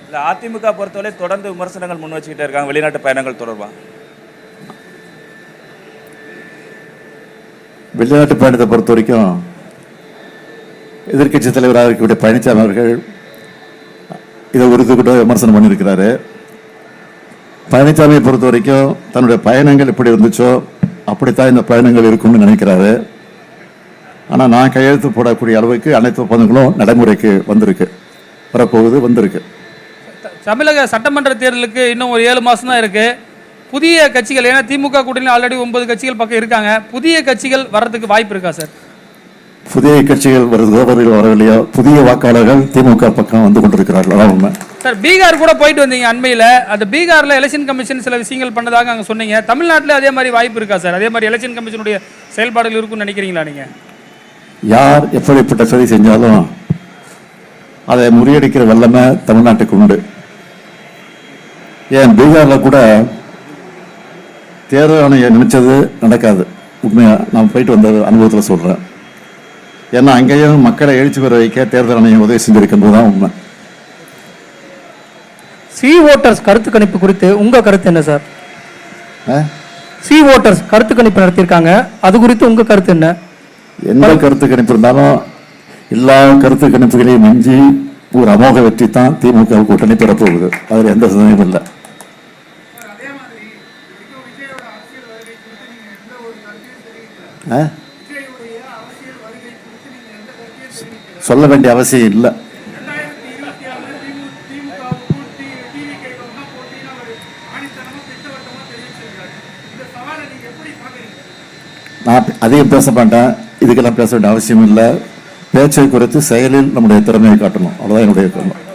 இல்லை, அதிமுக பொறுத்தவரை தொடர்ந்து விமர்சனங்கள் முன் வச்சுக்கிட்டே இருக்காங்க வெளிநாட்டு பயணங்கள் தொடர்பாக. வெளிநாட்டு பயணத்தை பொறுத்த வரைக்கும் எதிர்கட்சி தலைவராக இருக்கக்கூடிய பழனிசாமி அவர்கள் இதை உறுதிக்கிட்ட விமர்சனம் பண்ணியிருக்கிறாரு. பழனிசாமியை பொறுத்த வரைக்கும் தன்னுடைய பயணங்கள் எப்படி இருந்துச்சோ அப்படித்தான் இந்த பயணங்கள் இருக்கும்னு நினைக்கிறாரு. ஆனால் நான் கையெழுத்து போடக்கூடிய அளவுக்கு அனைத்து ஒப்பந்தங்களும் நடைமுறைக்கு வந்திருக்கு. தமிழக சட்டமன்ற தேர்தலுக்கு இன்னும் ஒரு 7 மாதம் தான் இருக்கு. புதிய கட்சிகள், ஏன்னா திமுக கூட்டணியில் ஆல்ரெடி 9 கட்சிகள் பக்கம் இருக்காங்க, புதிய கட்சிகள் வர்றதுக்கு வாய்ப்பு இருக்கா சார்? புதிய கட்சிகள் வரவில்லையோ, புதிய வாக்காளர்கள் திமுக பக்கம் வந்து கொண்டிருக்கிறார்கள். சார், பீகார் கூட போயிட்டு வந்தீங்க அண்மையில். அந்த பீகாரில் எலெக்ஷன் கமிஷன் சில விஷயங்கள் பண்ணதாக அங்கே சொன்னீங்க. தமிழ்நாட்டில் அதே மாதிரி வாய்ப்பு இருக்கா சார்? அதே மாதிரி எலெக்ஷன் கமிஷனுடைய செயல்பாடுகள் இருக்குன்னு நினைக்கிறீங்களா நீங்கள்? யார் எப்படிப்பட்ட சதி செஞ்சாலும் அதை முறியடிக்கிற வல்லமை தமிழ்நாட்டுக்கு உண்டு. ஏன் பீகாரில் கூட தேர்தல் ஆணையம் நினைச்சது நடக்காது. உண்மையா நான் போயிட்டு வந்த அனுபவத்தில் சொல்கிறேன். ஏன்னா அங்கேயும் மக்களை எழுச்சி பெற வைக்க தேர்தல் ஆணையம் உதவி செஞ்சிருக்கின்றது தான் உண்மை. சி ஓட்டர்ஸ் கருத்து கணிப்பு குறித்து உங்க கருத்து என்ன சார்? சி ஓட்டர்ஸ் கருத்து கணிப்பு நடத்தியிருக்காங்க, அது குறித்து உங்க கருத்து என்ன? எந்த கருத்து கணிப்பு இருந்தாலும் எல்லா கருத்து கணிப்புகளையும் மிஞ்சி ஒரு அமோக வெற்றி தான் திமுக கூட்டணி பெறப்போகுது. அதில் எந்த சந்தேகமும் இல்லை. சொல்ல வேண்டிய அவசியம் இல்லை. நான் அதிகம் பேச மாட்டேன், இதுக்கெல்லாம் பேச வேண்டிய அவசியம் இல்லை. பேச்சை குறித்து செயலில் நம்முடைய திறமையை காட்டணும், அவ்வளோதான் என்னுடைய கருத்து.